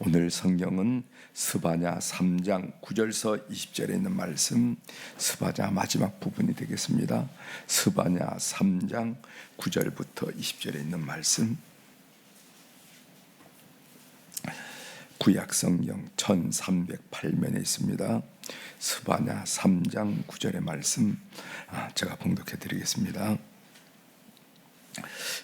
오늘 성경은 스바냐 3장 9절서 20절에 있는 말씀, 스바냐 마지막 부분이 되겠습니다. 스바냐 3장 9절부터 20절에 있는 말씀, 구약 성경 1308면에 있습니다. 스바냐 3장 9절의 말씀, 제가 봉독해 드리겠습니다.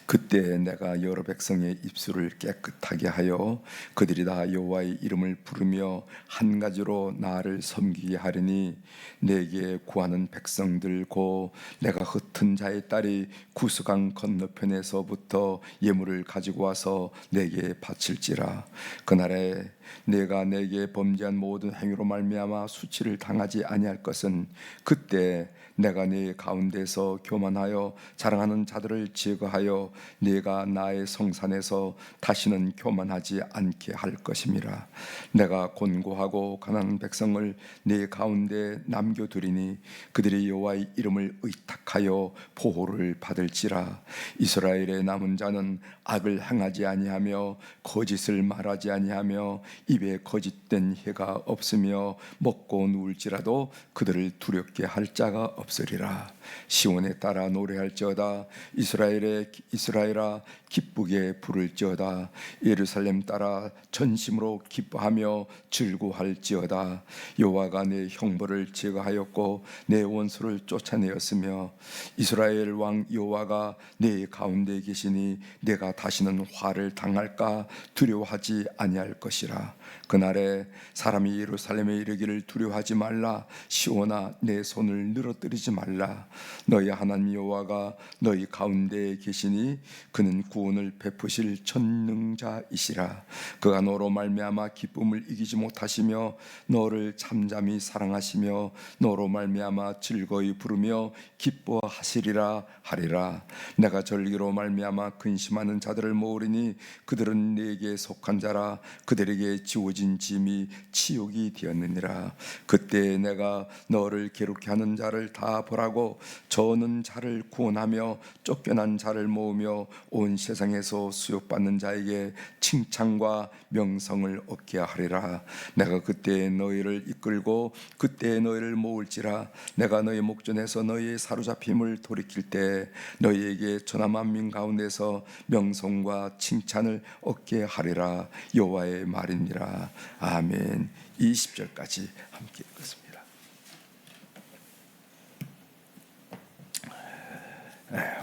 그때 내가 여러 백성의 입술을 깨끗하게 하여 그들이 다 여호와의 이름을 부르며 한 가지로 나를 섬기게 하리니, 내게 구하는 백성들 곧 내가 흩은 자의 딸이 구스강 건너편에서부터 예물을 가지고 와서 내게 바칠지라. 그날에 내가 내게 범죄한 모든 행위로 말미암아 수치를 당하지 아니할 것은, 그때 내가 네 가운데서 교만하여 자랑하는 자들을 제거하여 네가 나의 성산에서 다시는 교만하지 않게 할 것임이라. 내가 곤고하고 가난한 백성을 네 가운데 남겨두리니 그들이 여호와의 이름을 의탁하여 보호를 받을지라. 이스라엘의 남은 자는 악을 행하지 아니하며 거짓을 말하지 아니하며 입에 거짓된 혀가 없으며 먹고 누울지라도 그들을 두렵게 할 자가 없으리라. 시온에 따라 노래할지어다. 이스라엘아 기쁘게 부를지어다. 예루살렘 따라 전심으로 기뻐하며 즐거워할지어다. 여호와가 내 형벌을 제거하였고 내 원수를 쫓아내었으며, 이스라엘 왕 여호와가 내 가운데 계시니 내가 다시는 화를 당할까 두려워하지 아니할 것이라. 그날에 사람이 예루살렘에 이르기를 두려워하지 말라. 시온아 내 손을 늘어뜨리지 말라. 너희 하나님 여호와가 너희 가운데에 계시니 그는 구원을 베푸실 전능자이시라. 그가 너로 말미암아 기쁨을 이기지 못하시며 너를 잠잠히 사랑하시며 너로 말미암아 즐거이 부르며 기뻐하시리라 하리라. 내가 절기로 말미암아 근심하는 자들을 모으리니 그들은 내게 속한 자라. 그들에게 지워진 짐이 치욕이 되었느니라. 그때 내가 너를 괴롭게 하는 자를 다 벌하고 저는 자를 구원하며 쫓겨난 자를 모으며 온 세상에서 수욕받는 자에게 칭찬과 명성을 얻게 하리라. 내가 그때 너희를 이끌고 그때 너희를 모을지라. 내가 너희 목전에서 너희의 사로잡힘을 돌이킬 때 너희에게 천하 만민 가운데서 명성과 칭찬을 얻게 하리라. 여호와의 말이니라. 아멘. 20절까지 함께 읽겠습니다.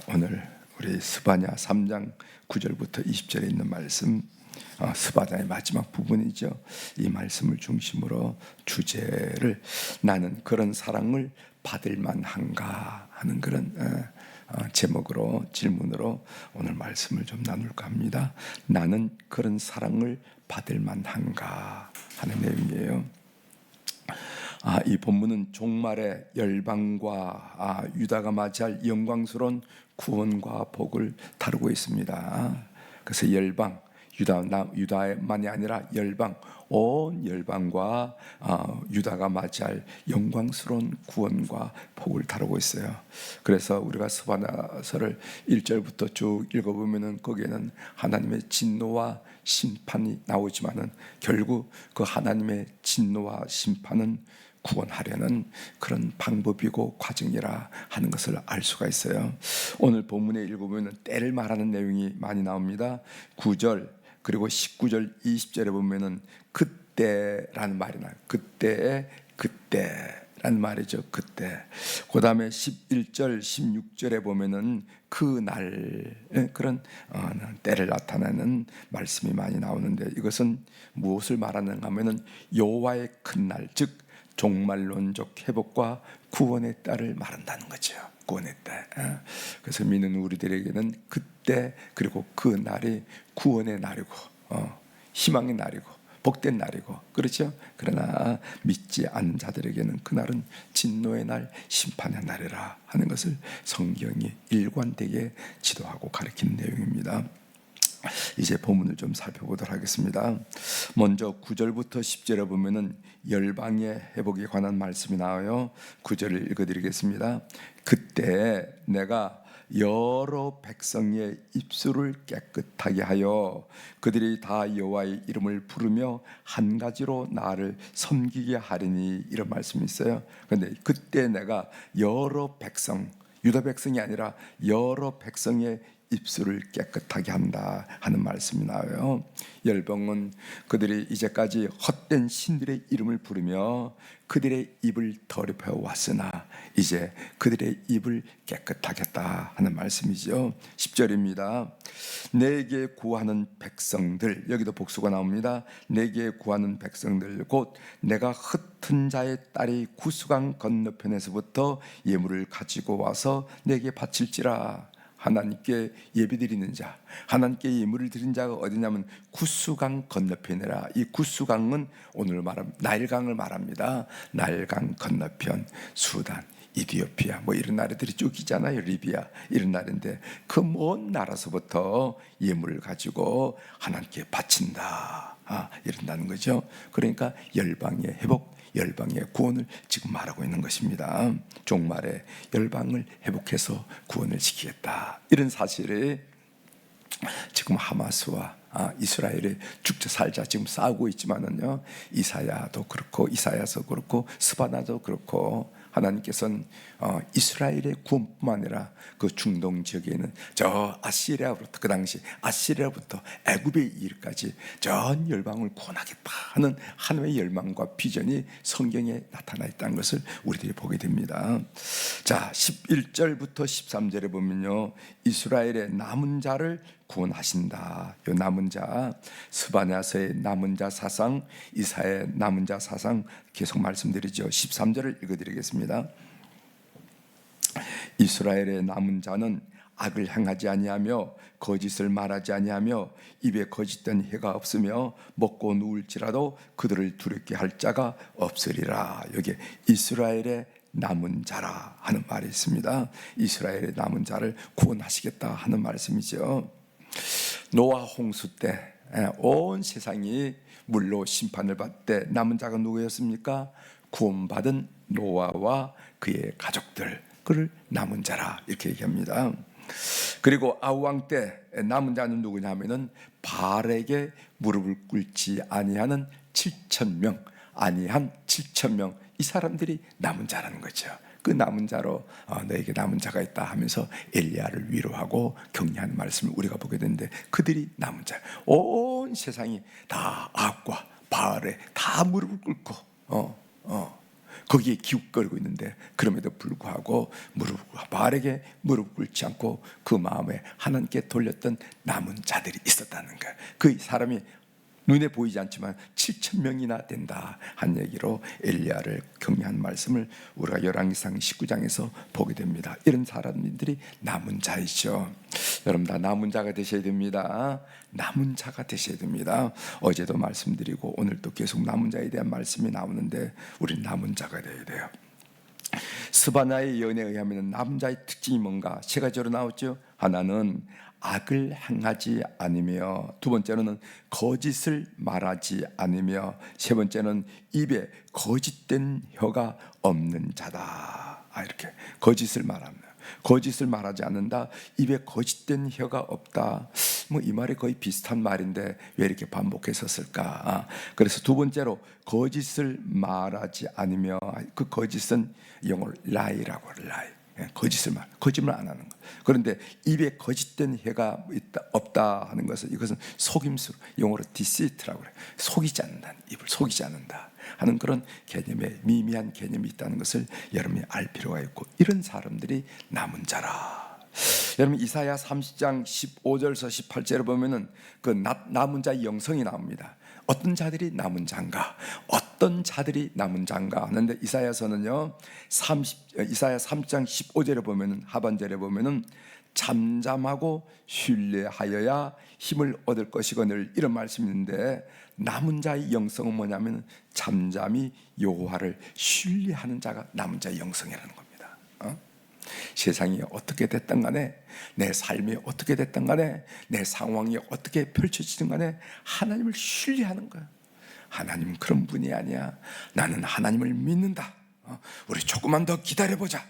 오늘 우리 스바냐 3장 9절부터 20절에 있는 말씀, 스바냐의 마지막 부분이죠. 이 말씀을 중심으로 주제를 나는 그런 사랑을 받을 만한가 하는 그런 제목으로, 질문으로 오늘 말씀을 좀 나눌까 합니다. 나는 그런 사랑을 받을 만한가 하는 내용이에요. 이 본문은 종말의 열방과 유다가 맞이할 영광스러운 구원과 복을 다루고 있습니다. 그래서 열방, 유다만이 아니라 열방, 온 열방과 유다가 맞이할 영광스러운 구원과 복을 다루고 있어요. 그래서 우리가 스바냐서를 1절부터 쭉 읽어보면은 거기에는 하나님의 진노와 심판이 나오지만은 결국 그 하나님의 진노와 심판은 구원하려는 그런 방법이고 과정이라 하는 것을 알 수가 있어요. 오늘 본문에 읽어보면 때를 말하는 내용이 많이 나옵니다. 9절 그리고 19절 20절에 보면은 그때라는 말이 나요. 그때라는 말이죠. 그때. 그 다음에 11절 16절에 보면은 그날, 그런 때를 나타내는 말씀이 많이 나오는데, 이것은 무엇을 말하는가 하면은 여호와의 큰 날, 즉 종말론적 회복과 구원의 때를 말한다는 거죠. 구원의 때. 그래서 믿는 우리들에게는 그때, 그리고 그 날이 구원의 날이고 희망의 날이고 복된 날이고, 그렇죠? 그러나 믿지 않는 자들에게는 그날은 진노의 날, 심판의 날이라 하는 것을 성경이 일관되게 지도하고 가르치는 내용입니다. 이제 본문을 좀 살펴보도록 하겠습니다. 먼저 9절부터 10절에 보면은 열방의 회복에 관한 말씀이 나와요. 9절을 읽어드리겠습니다. 그때 내가 여러 백성의 입술을 깨끗하게 하여 그들이 다 여호와의 이름을 부르며 한 가지로 나를 섬기게 하리니, 이런 말씀이 있어요. 그런데 그때 내가 여러 백성, 유다 백성이 아니라 여러 백성의 입술을 깨끗하게 한다 하는 말씀이 나와요. 열방은 그들이 이제까지 헛된 신들의 이름을 부르며 그들의 입을 더럽혀 왔으나 이제 그들의 입을 깨끗하겠다 하는 말씀이죠. 10절입니다. 내게 구하는 백성들, 여기도 복수가 나옵니다. 내게 구하는 백성들 곧 내가 흩은 자의 딸이 구수강 건너편에서부터 예물을 가지고 와서 내게 바칠지라. 하나님께 예배드리는 자, 하나님께 예물을 드린 자가 어디냐면 구수강 건너편이라. 이 구수강은 오늘 말하면 나일강을 말합니다. 나일강 건너편, 수단, 이디오피아 뭐 이런 나라들이 쭉 있잖아요. 리비아 이런 나라인데 그 먼 나라서부터 예물을 가지고 하나님께 바친다, 이런다는 거죠. 그러니까 열방의 회복, 열방의 구원을 지금 말하고 있는 것입니다. 종말에 열방을 회복해서 구원을 시키겠다, 이런 사실이 지금 하마스와 이스라엘의 죽자 살자 지금 싸우고 있지만은요, 이사야도 그렇고 이사야서 그렇고 스바나도 그렇고 하나님께서는 이스라엘의 구원뿐만 아니라 그 중동 지역에 있는 저 아시리아부터, 그 당시 아시리아부터 애굽의 일까지 전 열방을 구원하겠다 하는 하나님의 열망과 비전이 성경에 나타나 있다는 것을 우리들이 보게 됩니다. 자, 11절부터 13절에 보면요, 이스라엘의 남은 자를 구원하신다. 이 남은 자, 스바냐서의 남은 자 사상, 이사야의 남은 자 사상 계속 말씀드리죠. 13절을 읽어드리겠습니다. 이스라엘의 남은 자는 악을 행하지 아니하며 거짓을 말하지 아니하며 입에 거짓된 해가 없으며 먹고 누울지라도 그들을 두렵게 할 자가 없으리라. 여기 이스라엘의 남은 자라 하는 말이 있습니다. 이스라엘의 남은 자를 구원하시겠다 하는 말씀이죠. 노아 홍수 때 온 세상이 물로 심판을 받을 때 남은 자가 누구였습니까? 구원받은 노아와 그의 가족들, 그를 남은 자라 이렇게 얘기합니다. 그리고 아우왕 때 남은 자는 누구냐 하면은 바알에게 무릎을 꿇지 아니하는 7,000명, 아니한 7,000명, 이 사람들이 남은 자라는 거죠. 그 남은 자로 너에게 남은 자가 있다 하면서 엘리야를 위로하고 격려하는 말씀을 우리가 보게 되는데, 그들이 남은 자, 온 세상이 다 아합과 바알에 다 무릎을 꿇고 거기에 기웃거리고 있는데, 그럼에도 불구하고 바알에게 무릎 꿇지 않고 그 마음에 하나님께 돌렸던 남은 자들이 있었다는 거예요. 그 사람이 눈에 보이지 않지만 7,000명이나 된다 한 얘기로 엘리야를 격려한 말씀을 우리가 열왕기상 19장에서 보게 됩니다. 이런 사람들이 남은 자이죠. 여러분 다 남은 자가 되셔야 됩니다. 남은 자가 되셔야 됩니다. 어제도 말씀드리고 오늘도 계속 남은 자에 대한 말씀이 나오는데, 우리는 남은 자가 되어야 돼요. 스바나의 예언에 의하면 남은 자의 특징이 뭔가? 세 가지로 나왔죠. 하나는 악을 행하지 않으며, 두 번째는 거짓을 말하지 않으며, 세 번째는 입에 거짓된 혀가 없는 자다. 이렇게 거짓을 말합니다. 거짓을 말하지 않는다, 입에 거짓된 혀가 없다. 뭐 이 말이 거의 비슷한 말인데 왜 이렇게 반복해서 쓸까? 그래서 두 번째로 거짓을 말하지 않으며, 그 거짓은 영어로 lie라고 lie. 거짓말 안 하는 것. 그런데 입에 거짓된 해가 있다, 없다 하는 것은, 이것은 속임수, 영어로 deceit라고 그래요. 속이지 않는다, 입을 속이지 않는다 하는 그런 개념의 미미한 개념이 있다는 것을 여러분이 알 필요가 있고, 이런 사람들이 남은 자라. 여러분 이사야 30장 15절에서 18절에 보면은 그 남은 자의 영성이 나옵니다. 어떤 자들이 남은 자인가? 어떤 자들이 남은 자인가 하는데, 이사야서는요, 이사야 3장 15절에 보면은, 하반절에 보면은 잠잠하고 신뢰하여야 힘을 얻을 것이거늘, 이런 말씀이 있는데, 남은 자의 영성은 뭐냐면 잠잠히 여호와를 신뢰하는 자가 남은 자의 영성이라는 겁니다. 세상이 어떻게 됐든 간에, 내 삶이 어떻게 됐든 간에, 내 상황이 어떻게 펼쳐지든 간에 하나님을 신뢰하는 거야. 하나님은 그런 분이 아니야. 나는 하나님을 믿는다. 우리 조금만 더 기다려보자.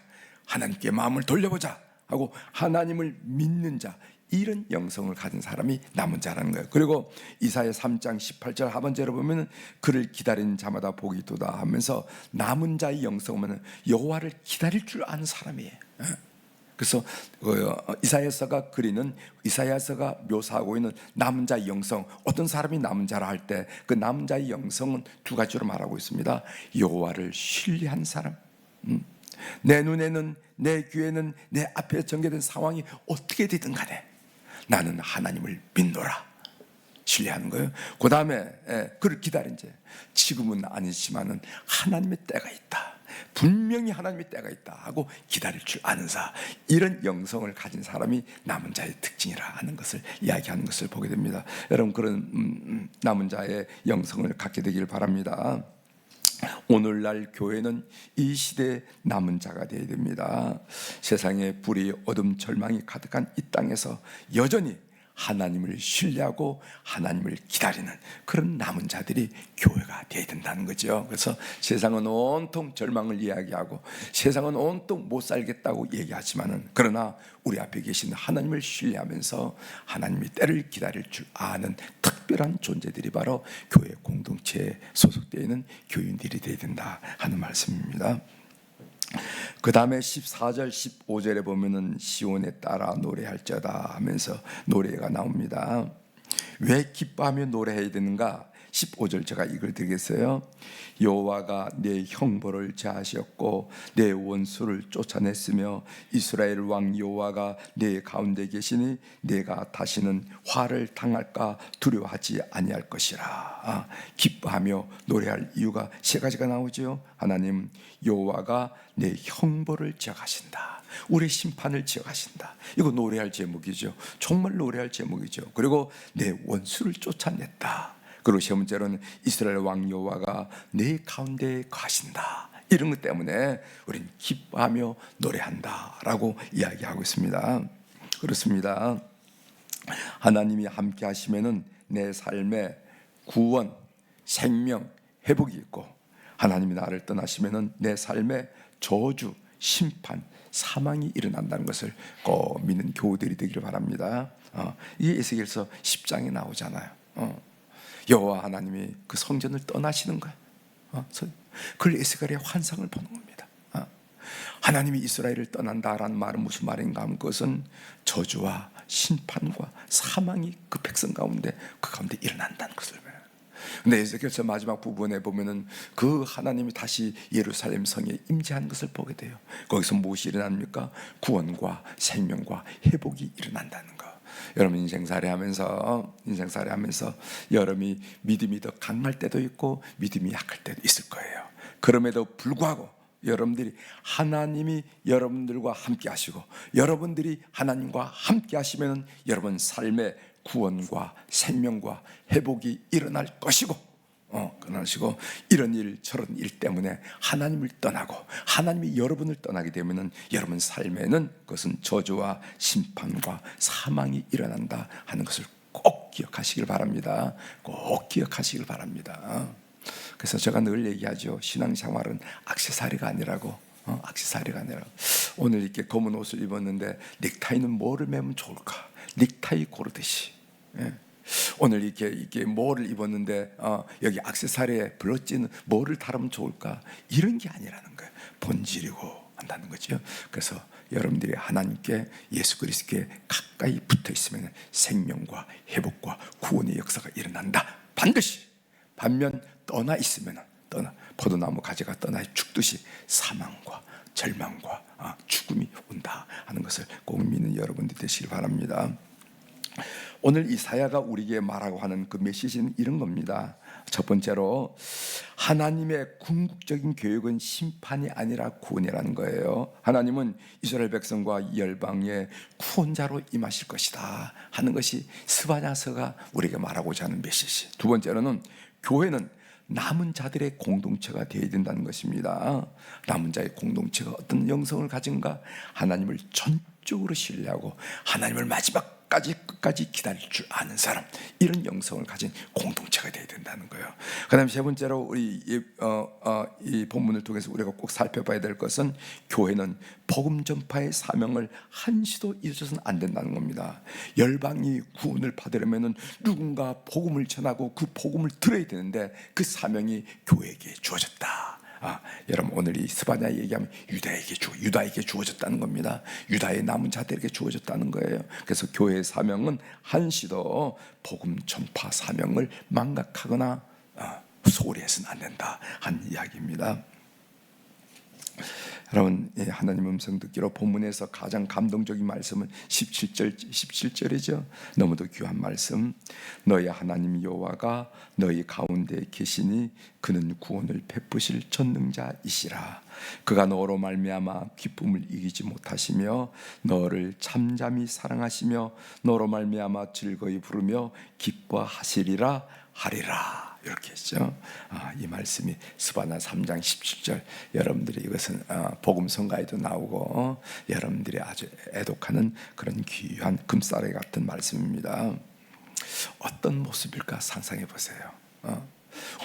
하나님께 마음을 돌려보자. 하고 하나님을 믿는 자, 이런 영성을 가진 사람이 남은 자라는 거예요. 그리고 이사야 3장 18절 하반절에 보면 그를 기다리는 자마다 복이 있도다 하면서 남은 자의 영성은 여호와를 기다릴 줄 아는 사람이에요. 그래서 이사야서가 묘사하고 있는 남은 자의 영성, 어떤 사람이 남은 자라 할 때 그 남은 자의 영성은 두 가지로 말하고 있습니다. 여호와를 신뢰한 사람, 내 눈에는, 내 귀에는, 내 앞에 전개된 상황이 어떻게 되든 간에 나는 하나님을 믿노라, 신뢰하는 거예요. 그 다음에 그를 기다린 자, 지금은 아니지만은 하나님의 때가 있다, 분명히 하나님의 때가 있다 하고 기다릴 줄 아는 자, 이런 영성을 가진 사람이 남은 자의 특징이라 하는 것을 이야기하는 것을 보게 됩니다. 여러분, 그런 남은 자의 영성을 갖게 되길 바랍니다. 오늘날 교회는 이 시대의 남은 자가 되어야 됩니다. 세상에 불의, 어둠, 절망이 가득한 이 땅에서 여전히 하나님을 신뢰하고 하나님을 기다리는 그런 남은 자들이 교회가 되어야 된다는 거죠. 그래서 세상은 온통 절망을 이야기하고 세상은 온통 못 살겠다고 얘기하지만은, 그러나 우리 앞에 계신 하나님을 신뢰하면서 하나님의 때를 기다릴 줄 아는 특별한 존재들이 바로 교회 공동체에 소속되어 있는 교인들이 되어야 된다 하는 말씀입니다. 그 다음에 14절 15절에 보면은 시온에 따라 노래할지어다 하면서 노래가 나옵니다. 왜 기뻐하며 노래해야 되는가? 15절 제가 읽어드리겠어요. 여호와가 내 형벌을 제하셨고 내 원수를 쫓아냈으며 이스라엘 왕 여호와가 내 가운데 계시니 내가 다시는 화를 당할까 두려워하지 아니할 것이라. 기뻐하며 노래할 이유가 세 가지가 나오죠. 하나님, 여호와가 내 형벌을 지어가신다, 우리의 심판을 지어가신다. 이거 노래할 제목이죠. 정말 노래할 제목이죠. 그리고 내 원수를 쫓아냈다. 그리고 세 번째로는 이스라엘 왕 여호와가 내 가운데에 가신다. 이런 것 때문에 우리는 기뻐하며 노래한다라고 이야기하고 있습니다. 그렇습니다. 하나님이 함께 하시면은 내 삶에 구원, 생명, 회복이 있고, 하나님이 나를 떠나시면은 내 삶에 저주, 심판, 사망이 일어난다는 것을 꼭 믿는 교우들이 되기를 바랍니다. 이게 에스겔서 10장에 나오잖아요. 여호와 하나님이 그 성전을 떠나시는 거야. 그걸 에스겔의 환상을 보는 겁니다. 하나님이 이스라엘을 떠난다라는 말은 무슨 말인가 하면 그것은 저주와 심판과 사망이 그 백성 가운데 일어난다는 것을. 근데 에스겔서 마지막 부분에 보면은 그 하나님이 다시 예루살렘 성에 임재한 것을 보게 돼요. 거기서 무엇이 일어납니까? 구원과 생명과 회복이 일어난다는 거. 여러분, 인생살이 하면서 여러분이 믿음이 더 강할 때도 있고 믿음이 약할 때도 있을 거예요. 그럼에도 불구하고 여러분들이 하나님이 여러분들과 함께 하시고 여러분들이 하나님과 함께 하시면 여러분 삶에 구원과 생명과 회복이 일어날 것이고, 그러시고 이런 일 저런 일 때문에 하나님을 떠나고 하나님이 여러분을 떠나게 되면은 여러분 삶에는 그것은 저주와 심판과 사망이 일어난다 하는 것을 꼭 기억하시길 바랍니다. 꼭 기억하시길 바랍니다. 그래서 제가 늘 얘기하죠. 신앙생활은 액세서리가 아니라고. 액세서리가 아니라. 오늘 이렇게 검은 옷을 입었는데 넥타이는 뭐를 매면 좋을까? 넥타이 고르듯이. 오늘 이렇게 뭐를 입었는데 여기 액세서리에 블러지는 뭐를 달으면 좋을까? 이런 게 아니라는 거예요. 본질이고 한다는 거죠. 그래서 여러분들이 하나님께, 예수 그리스도께 가까이 붙어 있으면 생명과 회복과 구원의 역사가 일어난다. 반드시. 반면 떠나 있으면 포도나무 가지가 떠나 죽듯이 사망과 절망과 죽음이 온다 하는 것을 꼭 믿는 여러분들이 되시길 바랍니다. 오늘 이사야가 우리에게 말하고 하는 그 메시지는 이런 겁니다. 첫 번째로 하나님의 궁극적인 계획은 심판이 아니라 구원이라는 거예요. 하나님은 이스라엘 백성과 열방의 구원자로 임하실 것이다 하는 것이 스바냐서가 우리에게 말하고자 하는 메시지. 두 번째로는 교회는 남은 자들의 공동체가 되어야 된다는 것입니다. 남은 자의 공동체가 어떤 영성을 가진가? 하나님을 전적으로 신뢰하고 하나님을 마지막까지 끝까지 기다릴 줄 아는 사람, 이런 영성을 가진 공동체가 되어야 된다는 거예요. 그다음 세 번째로 우리 이 본문을 통해서 우리가 꼭 살펴봐야 될 것은 교회는 복음 전파의 사명을 한시도 잊어서는 안 된다는 겁니다. 열방이 구원을 받으려면은 누군가 복음을 전하고 그 복음을 들어야 되는데 그 사명이 교회에게 주어졌다. 여러분 오늘 이 스바냐 얘기하면 유다에게 주어졌다는 겁니다. 유다의 남은 자들에게 주어졌다는 거예요. 그래서 교회의 사명은 한시도 복음 전파 사명을 망각하거나 소홀히 해서는 안 된다 한 이야기입니다. 여러분 하나님 음성 듣기로 본문에서 가장 감동적인 말씀은 17절이죠. 너무도 귀한 말씀. 너희 하나님 여호와가 너희 가운데 계시니 그는 구원을 베푸실 전능자이시라. 그가 너로 말미암아 기쁨을 이기지 못하시며 너를 잠잠히 사랑하시며 너로 말미암아 즐거이 부르며 기뻐하시리라 하리라. 이렇게 했죠. 이 말씀이 스바냐 3장 17절. 여러분들이 이것은 복음성가에도 나오고 여러분들이 아주 애독하는 그런 귀한 금싸레 같은 말씀입니다. 어떤 모습일까 상상해 보세요.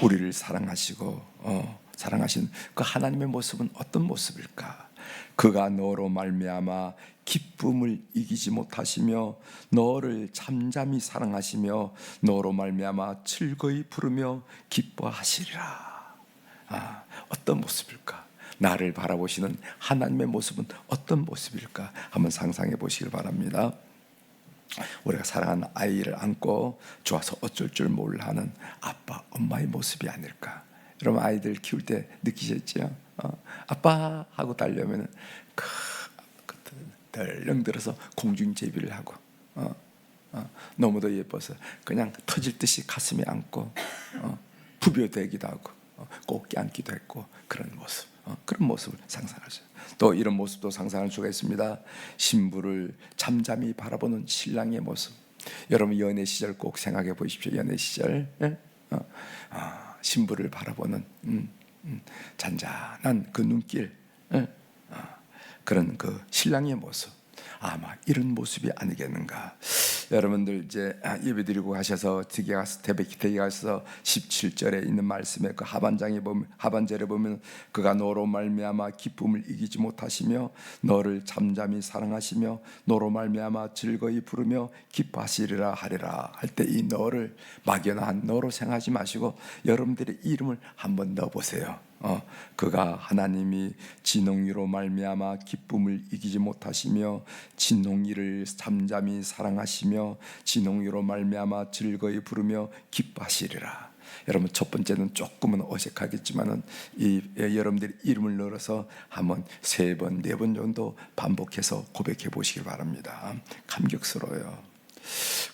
우리를 사랑하시고 사랑하신 그 하나님의 모습은 어떤 모습일까? 그가 너로 말미암아 기쁨을 이기지 못하시며 너를 잠잠히 사랑하시며 너로 말미암아 즐거이 부르며 기뻐하시리라. 어떤 모습일까? 나를 바라보시는 하나님의 모습은 어떤 모습일까? 한번 상상해 보시길 바랍니다. 우리가 사랑하는 아이를 안고 좋아서 어쩔 줄 몰라 하는 아빠, 엄마의 모습이 아닐까? 여러분 아이들 키울 때 느끼셨죠? 아빠 하고 달려오면 덜렁 들어서 공중제비를 하고 너무도 예뻐서 그냥 터질 듯이 가슴에 안고 부벼대기도 하고 꼭 껴안기도 했고 그런 모습, 그런 모습을 상상하죠. 또 이런 모습도 상상할 수가 있습니다. 신부를 잠잠히 바라보는 신랑의 모습. 여러분 연애 시절 꼭 생각해 보십시오. 연애 시절 신부를 바라보는 잔잔한 그 눈길, 그런 그 신랑의 모습. 아마 이런 모습이 아니겠는가. 여러분들 이제 예배드리고 가셔서 댁에 가서 17절에 있는 말씀의 그 하반절에 보면 그가 너로 말미암아 기쁨을 이기지 못하시며 너를 잠잠히 사랑하시며 너로 말미암아 즐거이 부르며 기뻐하시리라 하리라 할 때 이 너를 막연한 너로 생각하지 마시고 여러분들의 이름을 한번 넣어보세요. 그가 하나님이 진홍이로 말미암아 기쁨을 이기지 못하시며 진홍이를 잠잠히 사랑하시며 진홍이로 말미암아 즐거이 부르며 기뻐하시리라. 여러분 첫 번째는 조금은 어색하겠지만은 여러분들이 이름을 넣어서 한번 3번, 4번 정도 반복해서 고백해 보시길 바랍니다. 감격스러워요.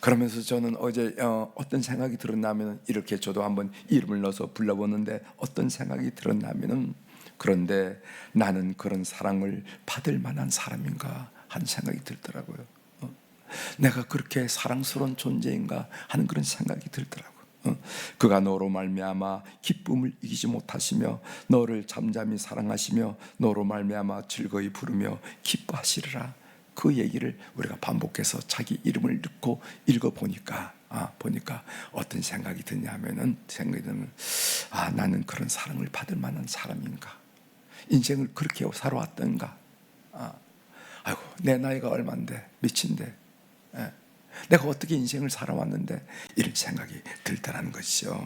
그러면서 저는 어제 어떤 생각이 들었냐면 이렇게 저도 한번 이름을 넣어서 불러보는데 어떤 생각이 들었냐면은 그런데 나는 그런 사랑을 받을 만한 사람인가 하는 생각이 들더라고요. 내가 그렇게 사랑스러운 존재인가 하는 그런 생각이 들더라고요. 그가 너로 말미암아 기쁨을 이기지 못하시며 너를 잠잠히 사랑하시며 너로 말미암아 즐거이 부르며 기뻐하시리라. 그 얘기를 우리가 반복해서 자기 이름을 넣고 읽어보니까 보니까 어떤 생각이 드냐면은 나는 그런 사랑을 받을 만한 사람인가? 인생을 그렇게 살아왔던가? 아이고 내 나이가 얼만데 미친데 내가 어떻게 인생을 살아왔는데 이런 생각이 들더라는 것이죠.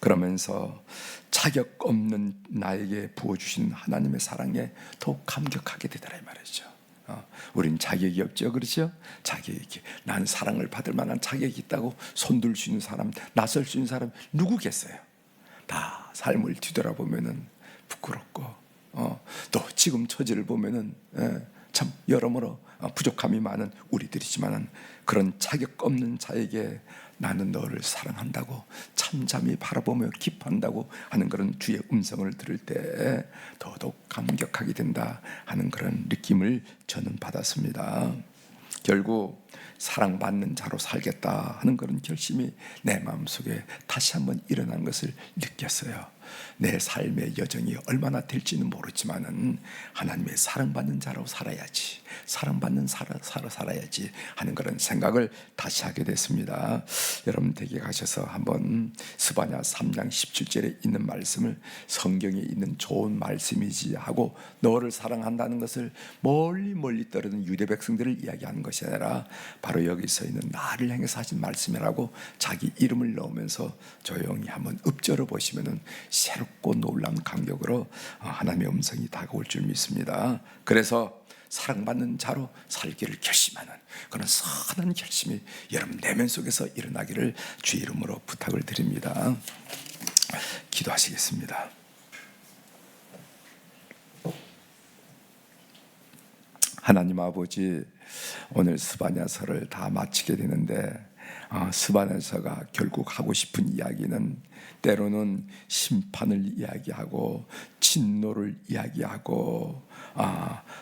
그러면서 자격 없는 나에게 부어주신 하나님의 사랑에 더욱 감격하게 되더라 이 말이죠. 우린 자격이 없죠, 그렇죠? 자격이 난 사랑을 받을 만한 자격이 있다고 손들 수 있는 사람, 나설 수 있는 사람 누구겠어요? 다 삶을 뒤돌아보면은 부끄럽고 또 지금 처지를 보면은 참 여러모로 부족함이 많은 우리들이지만은 그런 자격 없는 자에게 나는 너를 사랑한다고 참잠히 바라보며 기뻐한다고 하는 그런 주의 음성을 들을 때 더더욱 감격하게 된다 하는 그런 느낌을 저는 받았습니다. 결국 사랑받는 자로 살겠다 하는 그런 결심이 내 마음속에 다시 한번 일어난 것을 느꼈어요. 내 삶의 여정이 얼마나 될지는 모르지만은 하나님의 사랑받는 자로 살아야지, 사랑받는 사로 살아야지 하는 그런 생각을 다시 하게 됐습니다. 여러분 댁에 가셔서 한번 스바냐 3장 17절에 있는 말씀을, 성경에 있는 좋은 말씀이지 하고 너를 사랑한다는 것을 멀리 멀리 떨어진 유대 백성들을 이야기하는 것이 아니라 바로 여기서 있는 나를 향해서 하신 말씀이라고 자기 이름을 넣으면서 조용히 한번 읊조려 보시면은 새롭고 놀라운 감격으로 하나님의 음성이 다가올 줄 믿습니다. 그래서 사랑받는 자로 살기를 결심하는 그런 선한 결심이 여러분 내면 속에서 일어나기를 주의 이름으로 부탁을 드립니다. 기도하시겠습니다. 하나님 아버지, 오늘 스바냐서를 다 마치게 되는데 스바냐서가 결국 하고 싶은 이야기는 때로는 심판을 이야기하고 진노를 이야기하고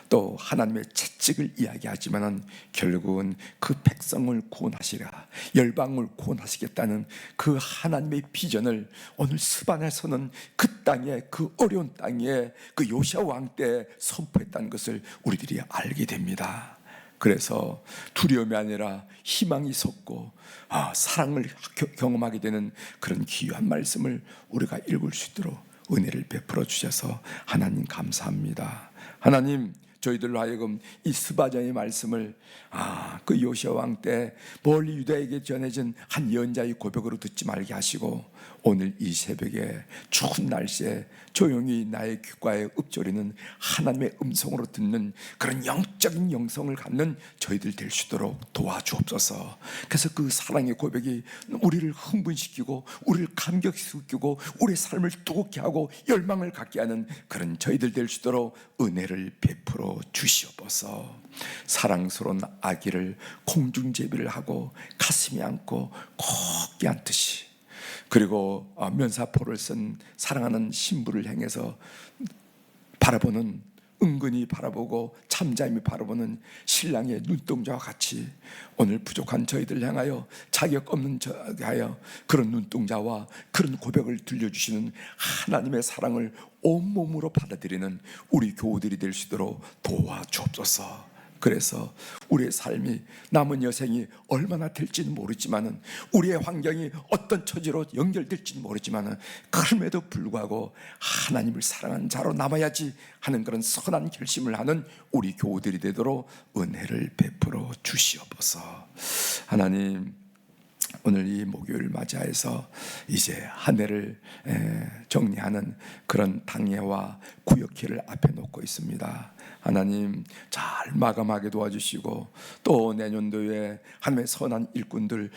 또 하나님의 채찍을 이야기하지만은 결국은 그 백성을 구원하시라, 열방을 구원하시겠다는 그 하나님의 비전을 오늘 스바냐서는 그 땅에, 그 어려운 땅에 그 요시아 왕 때 선포했다는 것을 우리들이 알게 됩니다. 그래서 두려움이 아니라 희망이 솟고 사랑을 경험하게 되는 그런 귀한 말씀을 우리가 읽을 수 있도록 은혜를 베풀어 주셔서 하나님 감사합니다. 하나님, 저희들로 하여금 이 스바냐의 말씀을 그 요시아 왕 때 멀리 유다에게 전해진 한 예언자의 고백으로 듣지 말게 하시고 오늘 이 새벽에 추운 날씨에 조용히 나의 귓가에 읊조리는 하나님의 음성으로 듣는 그런 영적인 영성을 갖는 저희들 될 수 있도록 도와주옵소서. 그래서 그 사랑의 고백이 우리를 흥분시키고 우리를 감격시키고 우리의 삶을 뜨겁게 하고 열망을 갖게 하는 그런 저희들 될 수 있도록 은혜를 베풀어 주시옵소서. 사랑스러운 아기를 공중제비를 하고 가슴에 안고 곱게 안듯이, 그리고 면사포를 쓴 사랑하는 신부를 향해서 바라보는, 은근히 바라보고 잠잠히 바라보는 신랑의 눈동자와 같이 오늘 부족한 저희들 향하여, 자격 없는 저에게 하여 그런 눈동자와 그런 고백을 들려주시는 하나님의 사랑을 온몸으로 받아들이는 우리 교우들이 될 수 있도록 도와주옵소서. 그래서 우리의 삶이, 남은 여생이 얼마나 될지는 모르지만은, 우리의 환경이 어떤 처지로 연결될지는 모르지만은, 그럼에도 불구하고 하나님을 사랑하는 자로 남아야지 하는 그런 선한 결심을 하는 우리 교우들이 되도록 은혜를 베풀어 주시옵소서. 하나님, 오늘 이 목요일 맞이해서 이제 한 해를 정리하는 그런 당회와 구역회를 앞에 놓고 있습니다. 하나님, 잘 마감하게 도와주시고 또 내년도에 하나님의 선한 일꾼들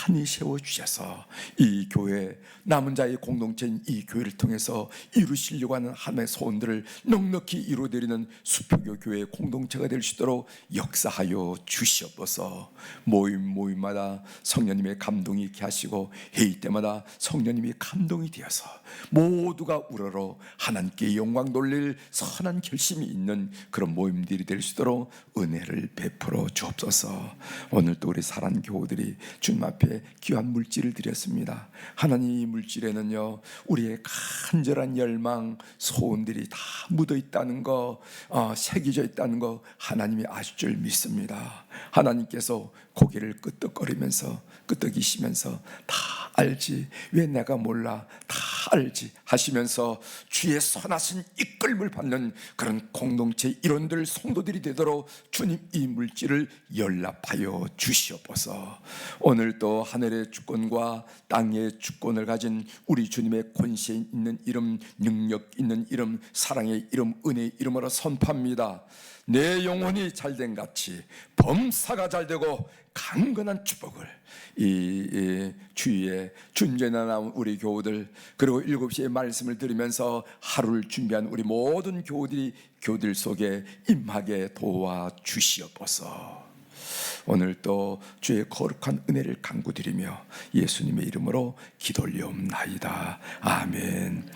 많이 세워주셔서 이 교회, 남은 자의 공동체인 이 교회를 통해서 이루시려고 하는 하나님의 소원들을 넉넉히 이루어드리는 수표교 교회의 공동체가 될 수 있도록 역사하여 주시옵소서. 모임마다 성령님의 감동이 있게 하시고 회의 때마다 성령님이 감동이 되어서 모두가 우러러 하나님께 영광 돌릴 선한 결심이 있는 그런 모임들이 될 수 있도록 은혜를 베풀어 주옵소서. 오늘 또 우리 사랑 교우들이 주님 앞에 귀한 물질을 드렸습니다. 하나님, 이 물질에는요 우리의 간절한 열망, 소원들이 다 묻어 있다는 거, 새겨져 있다는 거 하나님이 아실 줄 믿습니다. 하나님께서 고개를 끄덕이시면서 다 알지, 왜 내가 몰라, 다 알지 하시면서 주의 선하신 이끌림을 받는 그런 공동체 일원들, 성도들이 되도록 주님 이 물질을 연락하여 주시옵소서. 오늘 또 하늘의 주권과 땅의 주권을 가진 우리 주님의 권세 있는 이름, 능력 있는 이름, 사랑의 이름, 은혜의 이름으로 선포합니다. 내 영혼이 잘된 같이 범사가 잘되고 강건한 축복을 이 주위에 준비해 나온 우리 교우들, 그리고 7시에 말씀을 들으면서 하루를 준비한 우리 모든 교우들 속에 임하게 도와주시옵소서. 오늘 또 주의 거룩한 은혜를 간구드리며 예수님의 이름으로 기도 올리옵나이다. 아멘.